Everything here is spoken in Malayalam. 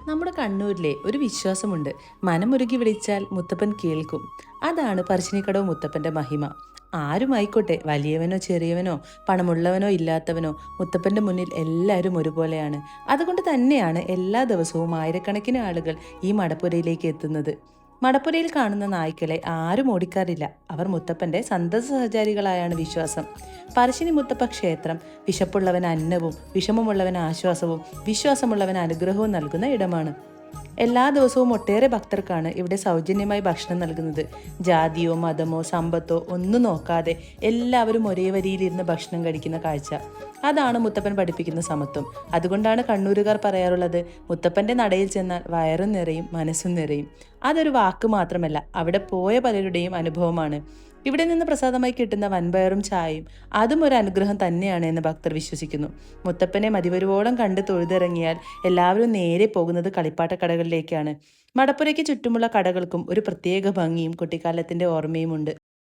നമ്മുടെ കണ്ണൂരിലെ ഒരു വിശ്വാസമുണ്ട്. മനമുരുകി വിളിച്ചാൽ മുത്തപ്പൻ കേൾക്കും. അതാണ് പറശ്ശിനിക്കടവ് മുത്തപ്പന്റെ മഹിമ. ആരുമായിക്കോട്ടെ, വലിയവനോ ചെറിയവനോ പണമുള്ളവനോ ഇല്ലാത്തവനോ, മുത്തപ്പന്റെ മുന്നിൽ എല്ലാവരും ഒരുപോലെയാണ്. അതുകൊണ്ട് തന്നെയാണ് എല്ലാ ദിവസവും ആയിരക്കണക്കിന് ആളുകൾ ഈ മടപ്പുരയിലേക്ക് എത്തുന്നത്. മടപ്പുരയിൽ കാണുന്ന നായ്ക്കളെ ആരും ഓടിക്കാറില്ല. അവർ മുത്തപ്പന്റെ സന്തത സഹചാരികളായാണ് വിശ്വാസം. പറശ്ശിനി മുത്തപ്പ ക്ഷേത്രം വിശപ്പുള്ളവൻ അന്നവും വിഷമമുള്ളവൻ ആശ്വാസവും വിശ്വാസമുള്ളവൻ അനുഗ്രഹവും നൽകുന്ന ഇടമാണ്. എല്ലാ ദിവസവും ഒട്ടേറെ ഭക്തർക്കാണ് ഇവിടെ സൗജന്യമായി ഭക്ഷണം നൽകുന്നത്. ജാതിയോ മതമോ സമ്പത്തോ ഒന്നും നോക്കാതെ എല്ലാവരും ഒരേ വരിയിലിരുന്ന് ഭക്ഷണം കഴിക്കുന്ന കാഴ്ച, അതാണ് മുത്തപ്പൻ പഠിപ്പിക്കുന്ന സമത്വം. അതുകൊണ്ടാണ് കണ്ണൂരുകാർ പറയാറുള്ളത്, മുത്തപ്പന്റെ നടയിൽ ചെന്നാൽ വയറും നിറയും മനസ്സും നിറയും. അതൊരു വാക്ക് മാത്രമല്ല, അവിടെ പോയ പലരുടെയും അനുഭവമാണ്. ഇവിടെ നിന്ന് പ്രസാദമായി കിട്ടുന്ന വൻപയറും ചായയും അതും ഒരു അനുഗ്രഹം തന്നെയാണ് എന്ന് ഭക്തർ വിശ്വസിക്കുന്നു. മുത്തപ്പനെ മതിവരുവോളം കണ്ട് തൊഴുതിറങ്ങിയാൽ എല്ലാവരും നേരെ പോകുന്നത് കളിപ്പാട്ട കടകളിലേക്കാണ്. മടപ്പുരയ്ക്ക് ചുറ്റുമുള്ള കടകൾക്കും ഒരു പ്രത്യേക ഭംഗിയും കുട്ടിക്കാലത്തിന്റെ ഓർമ്മയും ഉണ്ട്.